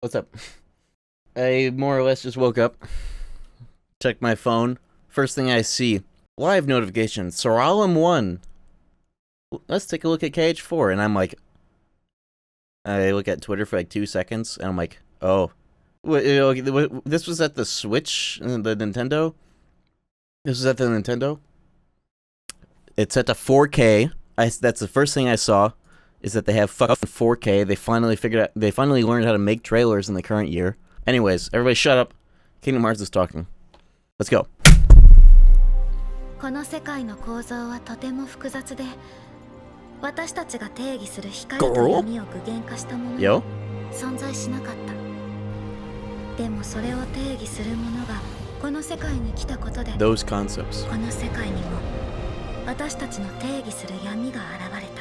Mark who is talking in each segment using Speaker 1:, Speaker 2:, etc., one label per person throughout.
Speaker 1: What's up? I more or less just woke up, checked my phone. First thing I see, live notification, Saralim 1. Let's take a look at KH4. And I'm like, I look at Twitter for like 2 seconds, and I'm like, oh. This was at the Switch, the Nintendo? This was at the Nintendo? It's set to 4K. That's the first thing I saw, is that they have fucking 4K. They finally learned how to make trailers in the current year. Anyways, everybody shut up. Kingdom Hearts is talking. Let's go.
Speaker 2: この世界の構造はとても複雑で、私たちが定義する光と闇を具現化したものは存在しなかった。でもそれを定義するものがこの世界に来たことで、
Speaker 1: Those concepts.
Speaker 2: この世界にも私たちの定義する闇が現れた。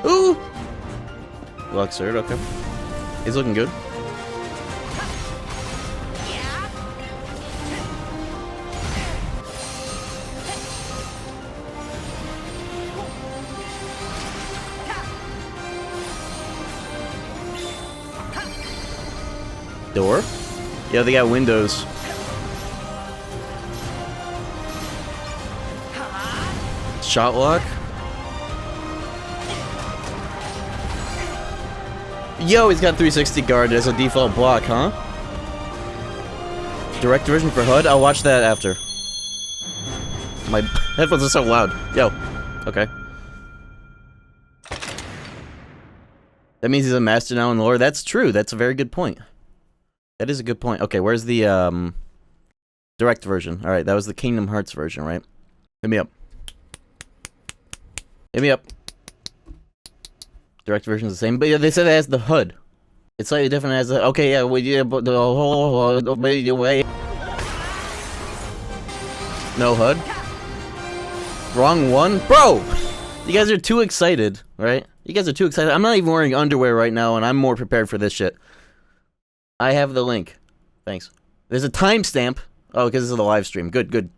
Speaker 1: Ooh! Luxord, okay. He's looking good. Door? Yeah, they got windows. Shot lock? Yo, he's got 360 guard as a default block, huh? Direct version for HUD? I'll watch that after. My headphones are so loud. Yo. Okay. That means he's a master now in lore. That's true. That's a very good point. That is a good point. Okay, where's the, direct version? Alright, that was the Kingdom Hearts version, right? Hit me up. Hit me up. Direct version is the same, but yeah, they said it has the HUD. It's slightly different as the. Okay, yeah, but the whole way. No HUD. Wrong one, bro. You guys are too excited, right? You guys are too excited. I'm not even wearing underwear right now, and I'm more prepared for this shit. I have the link. Thanks. There's a timestamp. Oh, because this is the live stream. Good, good.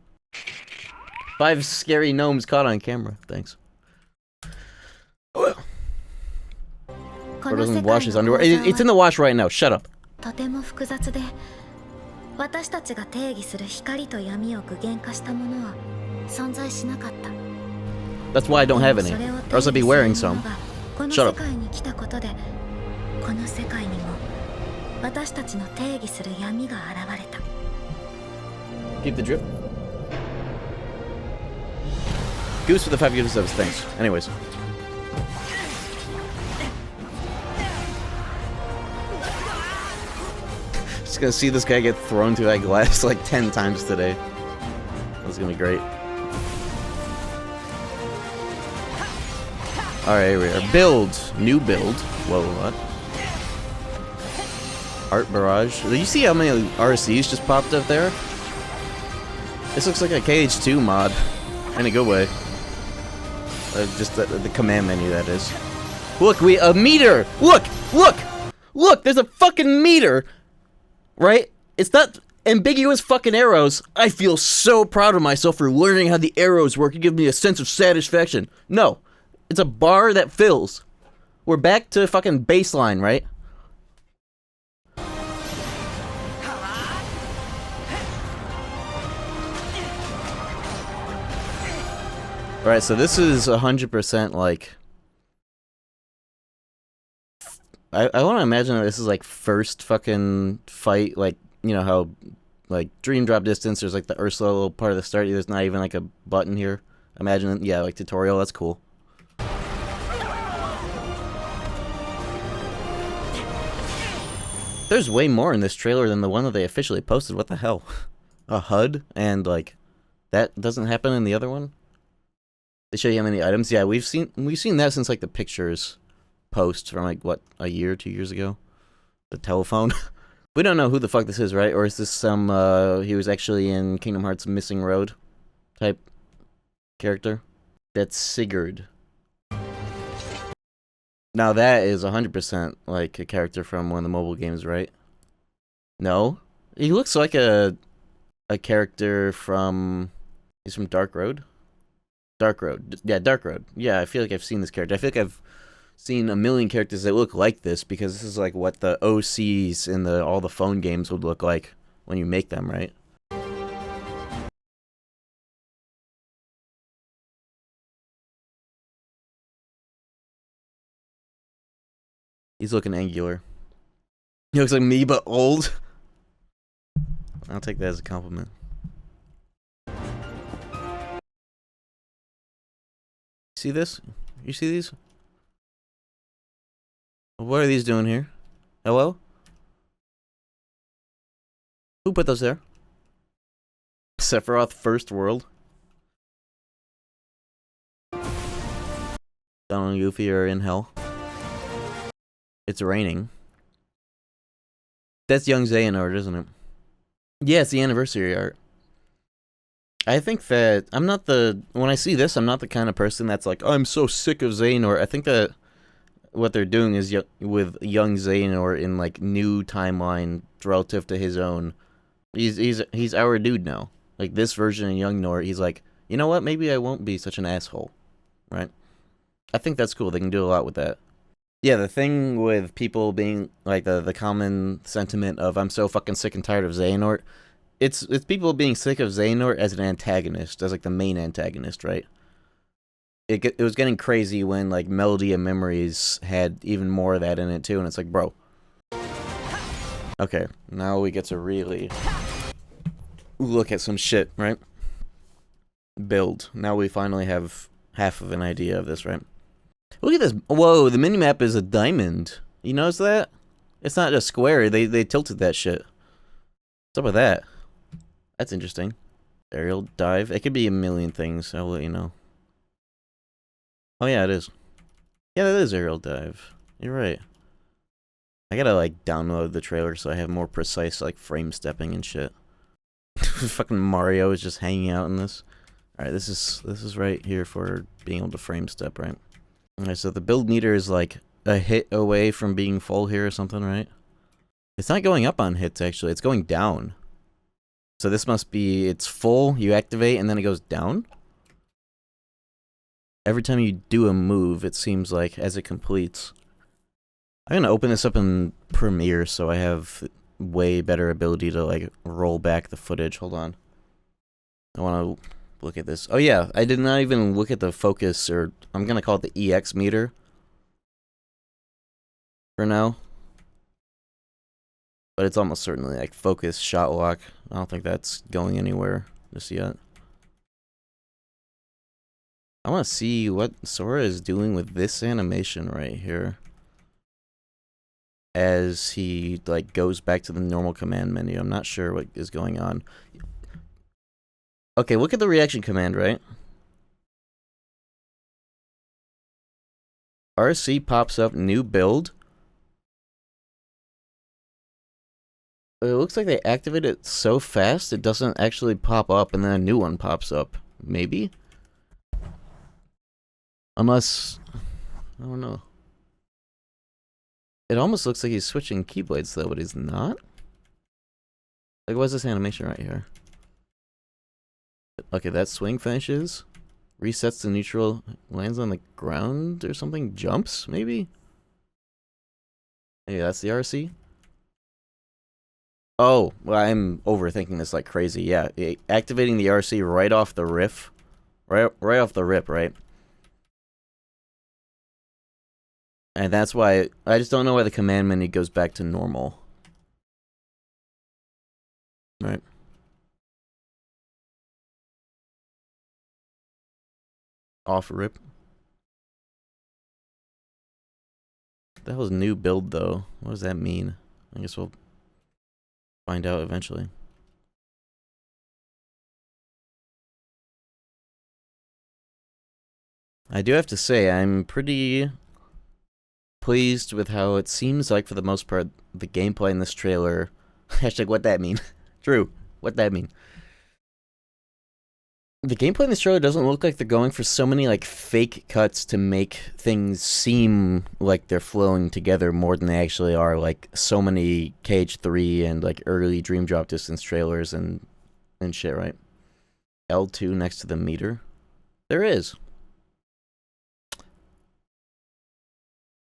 Speaker 1: 5 scary gnomes caught on camera. Thanks. Or doesn't wash his underwear. It's in the wash right now. Shut up.
Speaker 2: とても複雑で、私たちが定義する光と闇を具現化したものは存在しなかった。
Speaker 1: That's why I don't have any. Or else I'd be wearing some.
Speaker 2: この
Speaker 1: Shut
Speaker 2: 世
Speaker 1: up.
Speaker 2: 界に来たことで、この世界にも私たちの定義する闇が現れた。
Speaker 1: Keep the drip. Goose for the 5 gifted subs. Thanks. Anyways. Just gonna see this guy get thrown through that glass like 10 times today. That's gonna be great. Alright, here we are. Build. New build. Whoa, what? Art Barrage. Did you see how many RCs just popped up there? This looks like a KH2 mod. In a good way. Just the command menu, that is. Look, a meter! Look! Look! Look! There's a fucking meter! Right? It's not ambiguous fucking arrows. I feel so proud of myself for learning how the arrows work. It gives me a sense of satisfaction. No. It's a bar that fills. We're back to fucking baseline, right? Alright, so this is 100% like... I want to imagine that this is like first fucking fight, like, you know how, like, Dream Drop Distance, there's like the Ursula little part of the start, there's not even like a button here. Imagine, yeah, like tutorial, that's cool. There's way more in this trailer than the one that they officially posted, what the hell? A HUD, and like, that doesn't happen in the other one? They show you how many items, yeah, we've seen that since like the pictures post from like, what, a year, 2 years ago? The telephone. We don't know who the fuck this is, right? Or is this some, he was actually in Kingdom Hearts Missing Road type character? That's Sigurd. Now that is 100% like a character from one of the mobile games, right? No? He looks like a character from... He's from Dark Road? Dark Road. Yeah, Dark Road. Yeah, I feel like I've seen this character. I feel like I've seen a million characters that look like this because this is like what the OCs in all the phone games would look like when you make them, right? He's looking angular. He looks like me, but old. I'll take that as a compliment. See this? You see these? What are these doing here? Hello? Who put those there? Sephiroth First World. Donald and Goofy are in hell. It's raining. That's young Xehanort, isn't it? Yeah, it's the anniversary art. I think that I'm not when I see this, I'm not the kind of person that's like, oh, I'm so sick of Xehanort. I think that what they're doing is with young Xehanort in like new timeline relative to his own. He's our dude now. Like this version of young Nort, he's like, you know what? Maybe I won't be such an asshole, right? I think that's cool. They can do a lot with that. Yeah, the thing with people being like the common sentiment of I'm so fucking sick and tired of Xehanort. It's people being sick of Xehanort as an antagonist, as like the main antagonist, right? It was getting crazy when like Melody and Memories had even more of that in it too, and it's like, bro. Okay, now we get to really look at some shit, right? Build. Now we finally have half of an idea of this, right? Look at this. Whoa, the minimap is a diamond. You notice that? It's not just square. They tilted that shit. What's up with that? That's interesting. Aerial dive. It could be a million things. I'll let you know. Oh, yeah, it is. Yeah, that is aerial dive. You're right. I gotta, like, download the trailer so I have more precise, like, frame stepping and shit. Fucking Mario is just hanging out in this. Alright, this is right here for being able to frame step, right? Alright, so the build meter is, like, a hit away from being full here or something, right? It's not going up on hits, actually. It's going down. So this must be, it's full, you activate, and then it goes down? Every time you do a move, it seems like, as it completes. I'm gonna open this up in Premiere so I have way better ability to, like, roll back the footage. Hold on. I wanna look at this. Oh yeah, I did not even look at the focus, or I'm gonna call it the EX meter. For now. But it's almost certainly, like, focus, shot lock. I don't think that's going anywhere just yet. I want to see what Sora is doing with this animation right here. As he, like, goes back to the normal command menu. I'm not sure what is going on. Okay, look at the reaction command, right? RC pops up, new build. It looks like they activate it so fast it doesn't actually pop up and then a new one pops up. Maybe? Unless... I don't know. It almost looks like he's switching keyblades though, but he's not? Like, what's this animation right here? Okay, that swing finishes. Resets to neutral, lands on the ground or something, jumps, maybe? Hey, that's the RC? Oh, well, I'm overthinking this like crazy. Yeah, activating the RC right off the riff. Right off the rip, right? And that's why, I just don't know why the command menu goes back to normal. Right. Off rip. That was new build though. What does that mean? I guess we'll find out eventually. I do have to say, I'm pretty pleased with how it seems like, for the most part, the gameplay in this trailer. Hashtag what that mean? True. What that mean? The gameplay in this trailer doesn't look like they're going for so many like fake cuts to make things seem like they're flowing together more than they actually are. Like so many KH3 and like early Dream Drop Distance trailers and shit, right? L2 next to the meter. There is.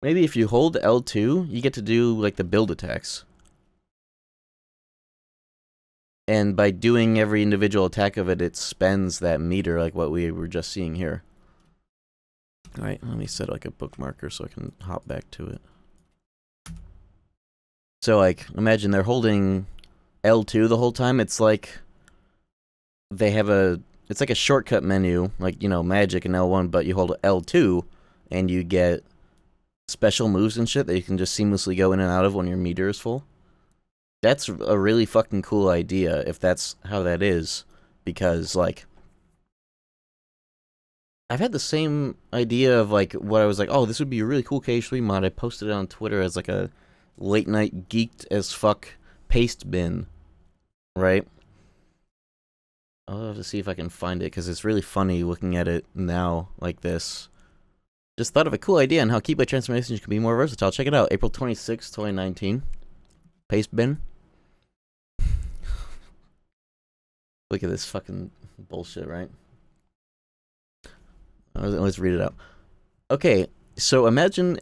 Speaker 1: Maybe if you hold L2, you get to do like the build attacks. And by doing every individual attack of it, it spends that meter like what we were just seeing here. Alright, let me set like a bookmarker so I can hop back to it. So like, imagine they're holding L2 the whole time. It's like they have it's like a shortcut menu, like, you know, magic and L1, but you hold L2 and you get special moves and shit that you can just seamlessly go in and out of when your meter is full. That's a really fucking cool idea, if that's how that is, because, like, I've had the same idea of, like, what I was like, oh, this would be a really cool KH3 mod. I posted it on Twitter as, like, a late-night geeked-as-fuck paste bin, right? I'll have to see if I can find it, because it's really funny looking at it now, like this. Just thought of a cool idea on how Keyblade transformations can be more versatile. Check it out, April 26, 2019. Paste bin. Look at this fucking bullshit, right? Let's read it out. Okay, so imagine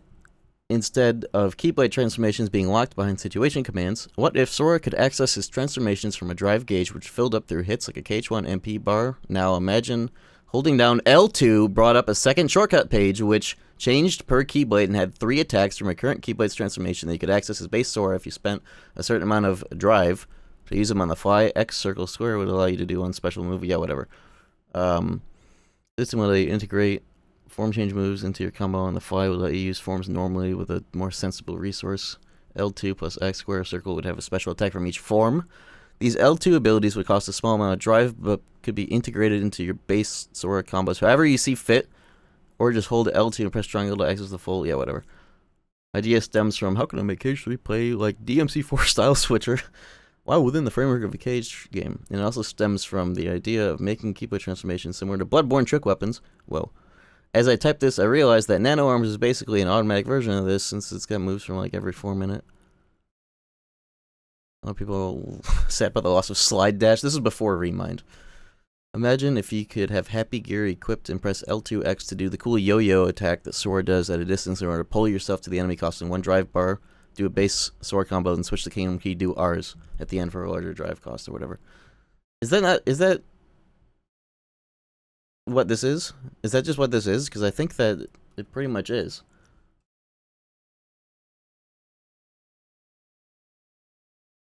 Speaker 1: instead of Keyblade transformations being locked behind situation commands, what if Sora could access his transformations from a drive gauge which filled up through hits like a KH1 MP bar? Now imagine holding down L2 brought up a second shortcut page which changed per Keyblade and had 3 attacks from a current Keyblade's transformation that you could access as base Sora if you spent a certain amount of drive. To use them on the fly, X, circle, square would allow you to do one special move. Yeah, whatever. This will let you integrate form change moves into your combo on the fly. Will let you use forms normally with a more sensible resource. L2 plus X, square, circle would have a special attack from each form. These L2 abilities would cost a small amount of drive, but could be integrated into your base Sora combos however you see fit. Or just hold L2 and press triangle to access the full. Yeah, whatever. Idea stems from, how can I make KH3 play like DMC4 style switcher? While within the framework of a cage game. And it also stems from the idea of making Keyblade transformations similar to Bloodborne trick weapons. Whoa. As I typed this, I realized that Nano Arms is basically an automatic version of this, since it's got moves from like every 4 minute. A lot of people sad about the loss of Slide Dash. This is before Remind. Imagine if you could have Happy Gear equipped and press L2X to do the cool yo-yo attack that Sora does at a distance in order to pull yourself to the enemy costing 1 drive bar. Do a base Sora combo and switch the Kingdom Key, do R's at the end for a larger drive cost or whatever. Is that what this is? Is that just what this is? Because I think that it pretty much is.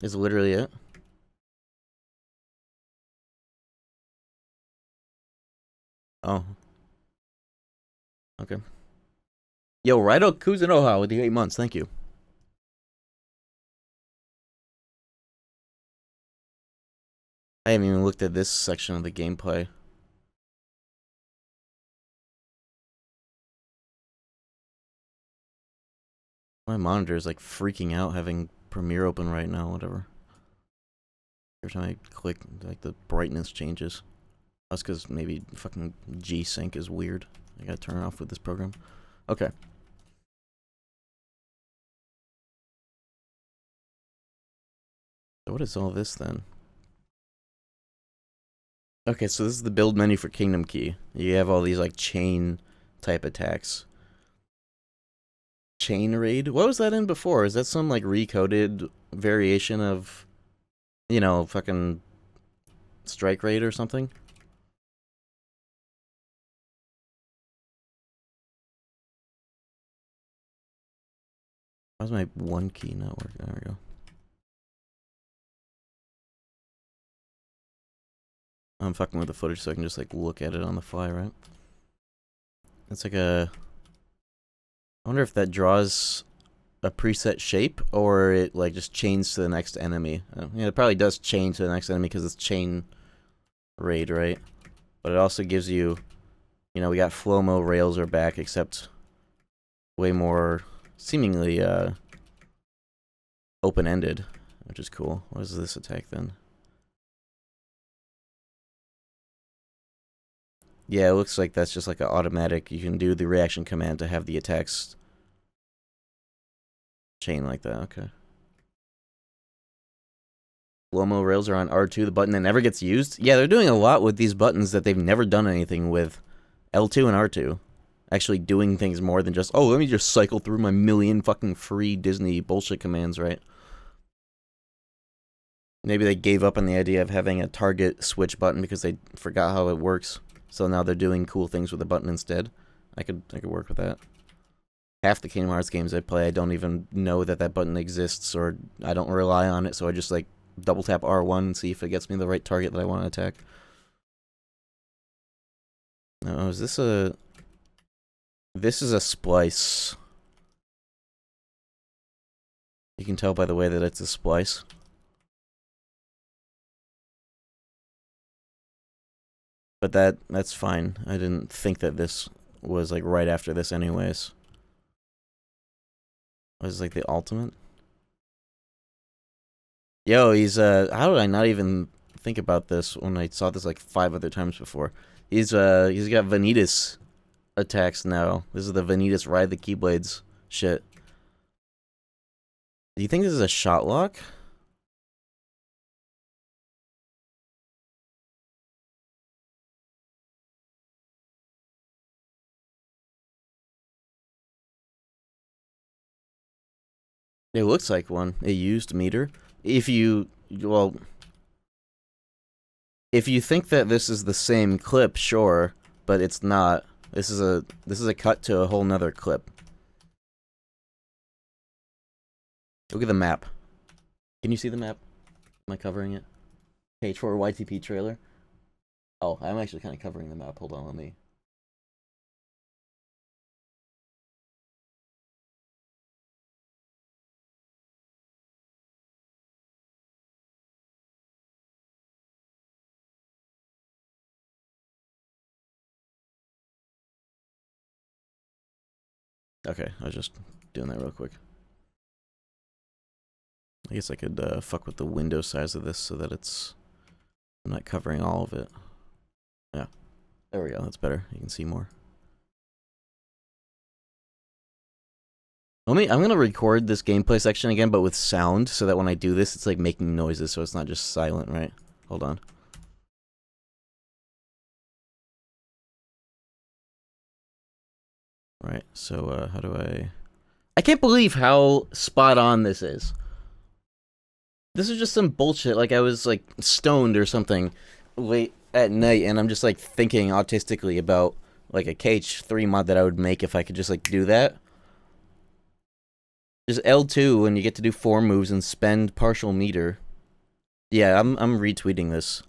Speaker 1: Is literally it. Oh. Okay. Yo, Raido Kuzunoha with the 8 months, thank you. I haven't even looked at this section of the gameplay. My monitor is like freaking out having Premiere open right now, whatever. Every time I click, like the brightness changes. That's because maybe fucking G-Sync is weird. I gotta turn it off with this program. Okay. So what is all this then? Okay, so this is the build menu for Kingdom Key. You have all these like chain type attacks. Chain Raid? What was that in before? Is that some like recoded variation of, you know, fucking Strike Raid or something? How's my one key not working? There we go. I'm fucking with the footage so I can just like look at it on the fly, right? It's like a... I wonder if that draws a preset shape or it like just chains to the next enemy. Yeah, it probably does chain to the next enemy because it's chain raid, right? But it also gives you, you know, we got flow-mo rails are back, except way more seemingly open-ended, which is cool. What is this attack then? Yeah, it looks like that's just like an automatic. You can do the reaction command to have the attacks chain like that. Okay. Lomo rails are on R2, the button that never gets used. Yeah, they're doing a lot with these buttons that they've never done anything with. L2 and R2. Actually doing things more than just, oh, let me just cycle through my million fucking free Disney bullshit commands, right? Maybe they gave up on the idea of having a target switch button because they forgot how it works. So now they're doing cool things with the button instead. I could work with that. Half the Kingdom Hearts games I play, I don't even know that that button exists, or I don't rely on it, so I just like double tap R1 and see if it gets me the right target that I want to attack. Oh, is this a... This is a splice. You can tell by the way that it's a splice. But that's fine. I didn't think that this was like right after this anyways. Was like the ultimate? Yo, he's how did I not even think about this when I saw this like 5 other times before? He's got Vanitas attacks now. This is the Vanitas Ride the Keyblades shit. Do you think this is a shot lock? It looks like one. A used meter. If you think that this is the same clip, sure, but it's not. This is a cut to a whole nother clip. Look at the map. Can you see the map? Am I covering it? Page 4 YTP trailer. Oh, I'm actually kind of covering the map. Hold on, let me. Okay, I was just doing that real quick. I guess I could fuck with the window size of this so that I'm not covering all of it. Yeah, there we go. That's better. You can see more. I'm gonna record this gameplay section again, but with sound, so that when I do this, it's like making noises, so it's not just silent, right? Hold on. Right, so how do I can't believe how spot on this is. This is just some bullshit, like I was like stoned or something late at night, and I'm just like thinking autistically about like a KH3 mod that I would make if I could just like do that. Just L2 when you get to do 4 moves and spend partial meter. Yeah, I'm retweeting this.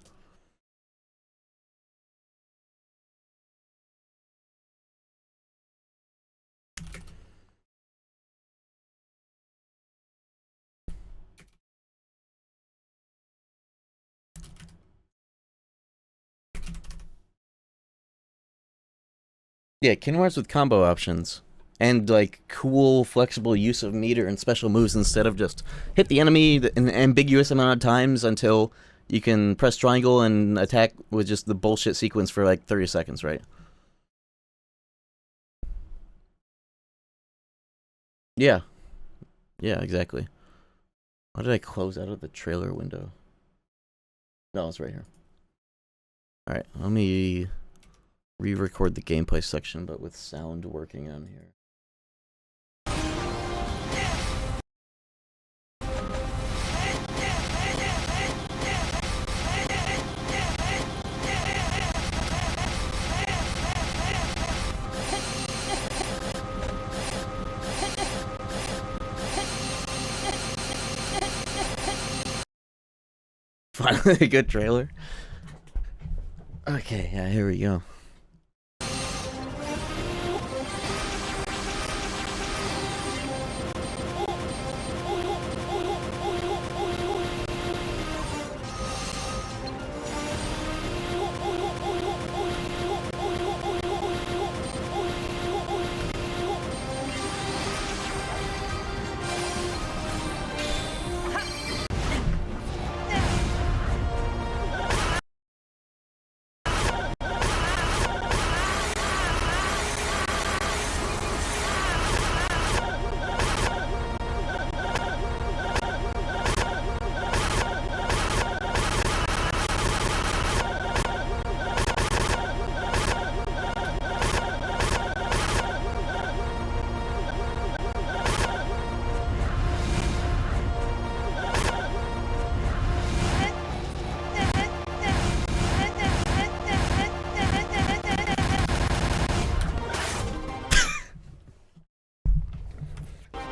Speaker 1: Yeah, Kingdom Hearts with combo options. And, like, cool, flexible use of meter and special moves instead of just hit the enemy an ambiguous amount of times until you can press triangle and attack with just the bullshit sequence for, like, 30 seconds, right? Yeah. Yeah, exactly. Why did I close out of the trailer window? No, it's right here. Alright, let me re-record the gameplay section, but with sound working on here. Finally a good trailer. Okay, yeah, here we go.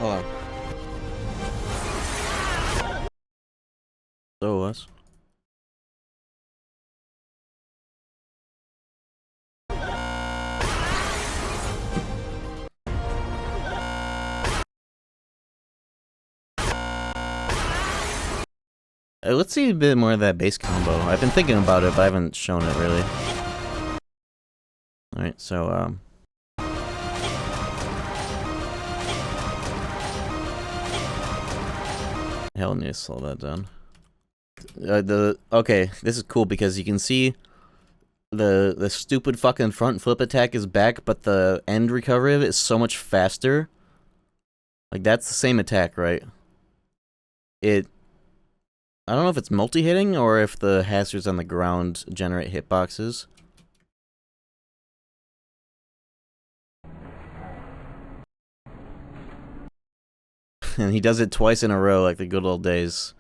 Speaker 1: Hold on. So it was. Let's see a bit more of that base combo. I've been thinking about it, but I haven't shown it really. Alright, so, hell, I need to slow that down. Okay, this is cool because you can see the stupid fucking front flip attack is back, but the end recovery of it is so much faster. Like, that's the same attack, right? I don't know if it's multi-hitting or if the hazards on the ground generate hitboxes. And he does it twice in a row like the good old days.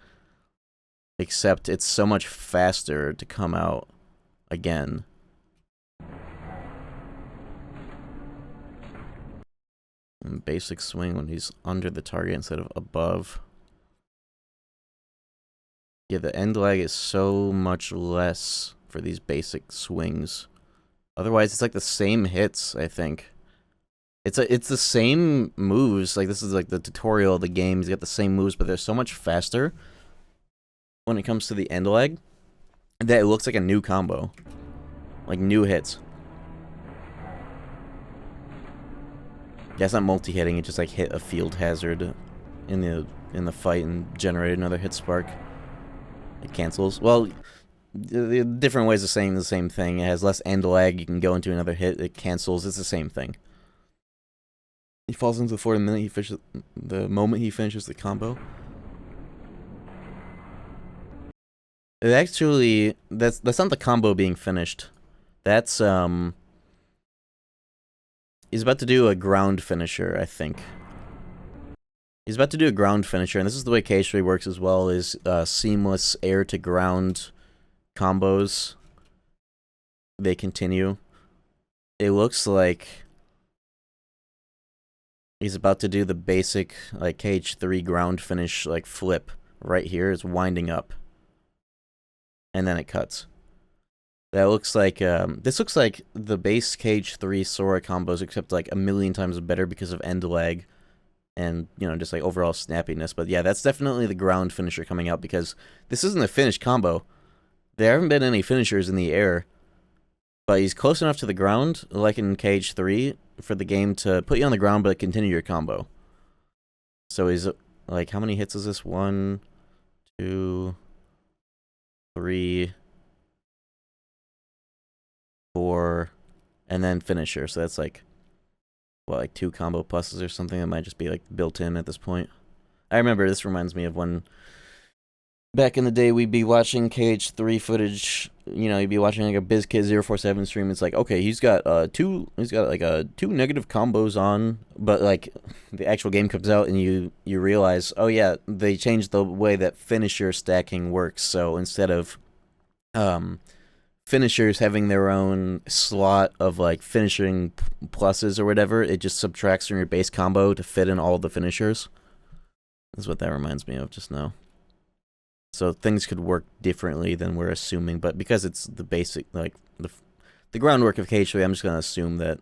Speaker 1: Except it's so much faster to come out again. And basic swing when he's under the target instead of above. Yeah, the end lag is so much less for these basic swings. Otherwise, it's like the same hits, I think. It's the same moves. Like, this is like the tutorial of the game. He's got the same moves, but they're so much faster when it comes to the end lag that it looks like a new combo. Like, new hits. Yeah, it's not multi-hitting. It just, like, hit a field hazard in the fight and generate another hit spark. It cancels. Well, the different ways of saying the same thing. It has less end lag. You can go into another hit. It cancels. It's the same thing. He falls into the floor the moment he finishes the combo. It actually, that's not the combo being finished. That's he's about to do a ground finisher, I think. He's about to do a ground finisher, and this is the way K3 works as well, is seamless air to ground combos. They continue. It looks like he's about to do the basic, like, KH3 ground finish, like, flip right here. It's winding up. And then it cuts. That looks like, this looks like the base KH3 Sora combos, except, like, a million times better because of end lag. And, you know, just, like, overall snappiness. But, yeah, that's definitely the ground finisher coming out, because this isn't a finished combo. There haven't been any finishers in the air. But he's close enough to the ground, like in KH3, for the game to put you on the ground but continue your combo. So he's, like, how many hits is this? 1, 2, 3, 4, and then finisher. So that's, like, what, like 2 combo pluses or something that might just be, like, built in at this point. I remember this reminds me of when back in the day we'd be watching KH3 footage, you know, you'd be watching like a BizKid047 stream. It's like, okay, he's got two negative combos on, but like the actual game comes out and you realize, oh yeah, they changed the way that finisher stacking works. So instead of finishers having their own slot of like finishing pluses or whatever, it just subtracts from your base combo to fit in all the finishers. That's what that reminds me of just now. So things could work differently than we're assuming, but because it's the basic, like, the groundwork of KH3, I'm just going to assume that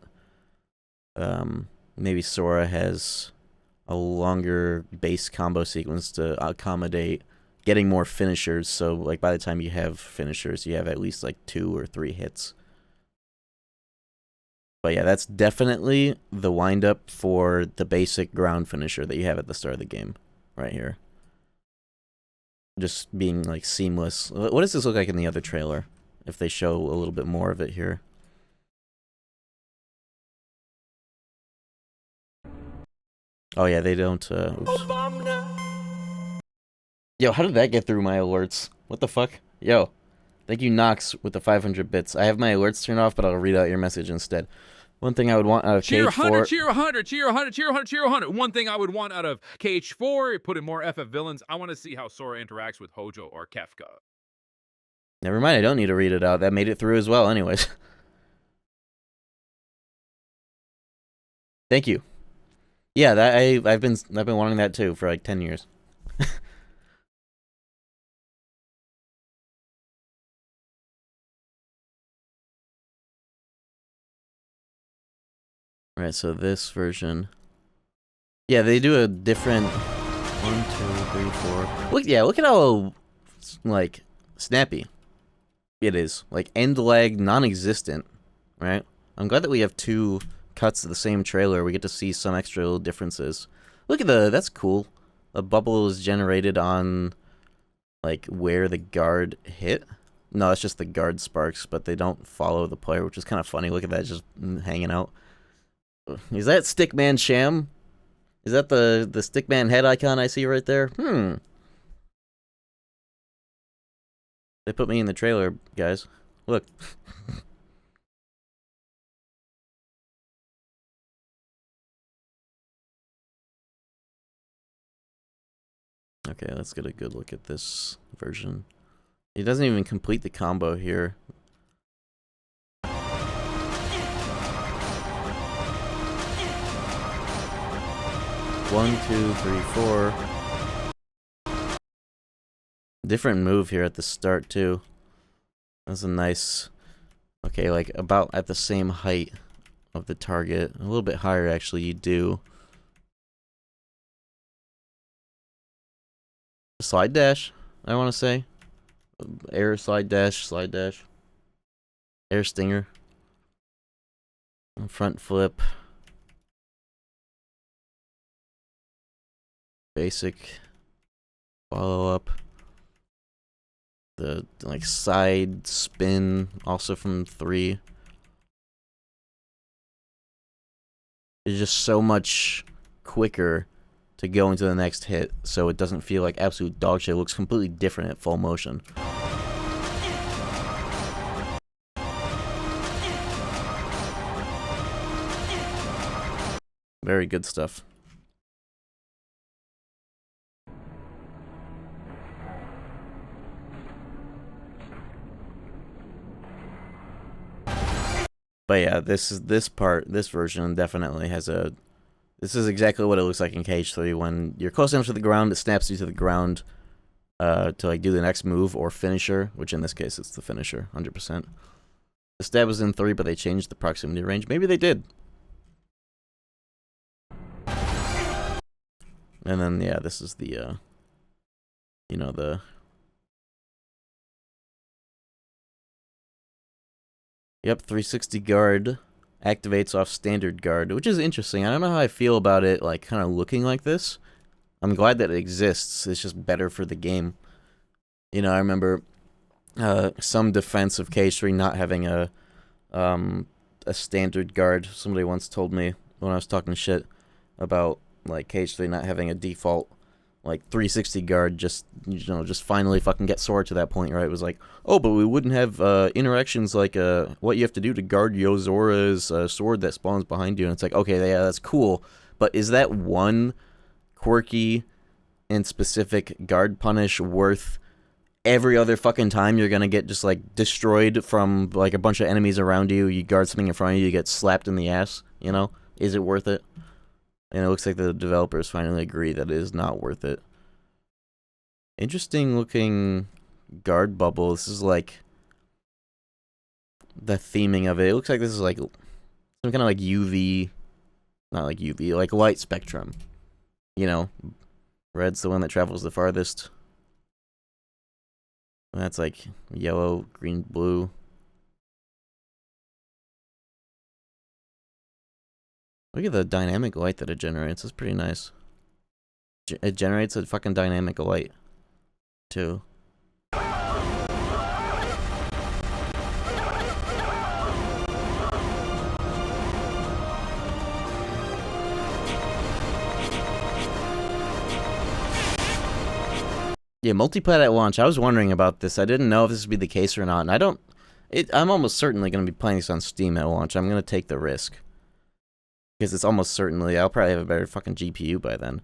Speaker 1: maybe Sora has a longer base combo sequence to accommodate getting more finishers, so, like, by the time you have finishers, you have at least, like, 2 or 3 hits. But yeah, that's definitely the wind-up for the basic ground finisher that you have at the start of the game, right here. Just being, like, seamless. What does this look like in the other trailer? If they show a little bit more of it here. Oh yeah, they don't, oops. Yo, how did that get through my alerts? What the fuck? Yo, thank you, Nox, with the 500 bits. I have my alerts turned off, but I'll read out your message instead. One thing I would want out of
Speaker 3: Cheer
Speaker 1: KH4...
Speaker 3: 100, cheer 100, cheer 100, cheer 100, cheer 100. One thing I would want out of KH4, put in more FF villains. I want to see how Sora interacts with Hojo or Kefka.
Speaker 1: Never mind, I don't need to read it out. That made it through as well, anyways. Thank you. Yeah, that I've been wanting that too for like 10 years. Alright, so this version. Yeah, they do a different 1, 2, 3, 4. Look at how like snappy it is. Like end lag non-existent, right? I'm glad that we have 2 cuts of the same trailer. We get to see some extra little differences. Look at that's cool. A bubble is generated on like where the guard hit. No, it's just the guard sparks, but they don't follow the player, which is kind of funny. Look at that, just hanging out. Is that Stickman Sham? Is that the Stickman head icon I see right there? They put me in the trailer, guys. Look. Okay, let's get a good look at this version. He doesn't even complete the combo here. 1, 2, 3, 4. Different move here at the start too. That's a nice. Okay, like about at the same height of the target. A little bit higher actually, you do. Slide dash, I want to say. Air slide dash, air stinger. Front flip. Basic. Follow up. The like side spin, also from 3. It's just so much quicker to go into the next hit, so it doesn't feel like absolute dog shit. It looks completely different at full motion. Very good stuff. But yeah, this version definitely has a. This is exactly what it looks like in KH3. When you're close enough to the ground, it snaps you to the ground to like do the next move or finisher, which in this case it's the finisher, 100%. The stab was in 3, but they changed the proximity range. Maybe they did. And then yeah, this is the you know, the. Yep, 360 guard activates off standard guard, which is interesting. I don't know how I feel about it, like, kind of looking like this. I'm glad that it exists. It's just better for the game. You know, I remember some defense of KH3 not having a standard guard. Somebody once told me when I was talking shit about, like, KH3 not having a default like 360 guard, just, you know, just finally fucking get Sora to that point, right? It was like, oh, but we wouldn't have interactions like what you have to do to guard Yozora's sword that spawns behind you. And it's like, okay, yeah, that's cool, but is that one quirky and specific guard punish worth every other fucking time you're gonna get just like destroyed from like a bunch of enemies around you? You guard something in front of you, you get slapped in the ass, you know? Is it worth it? And it looks like the developers finally agree that it is not worth it. Interesting looking guard bubble. This is like the theming of it. It looks like this is like some kind of like UV, not like UV, like light spectrum. You know, red's the one that travels the farthest. And that's like yellow, green, blue. Look at the dynamic light that it generates. It's pretty nice. It generates a fucking dynamic light, too. Yeah, multiplat at launch. I was wondering about this. I didn't know if this would be the case or not, and I'm almost certainly going to be playing this on Steam at launch. I'm going to take the risk. Because it's almost certainly, I'll probably have a better fucking GPU by then.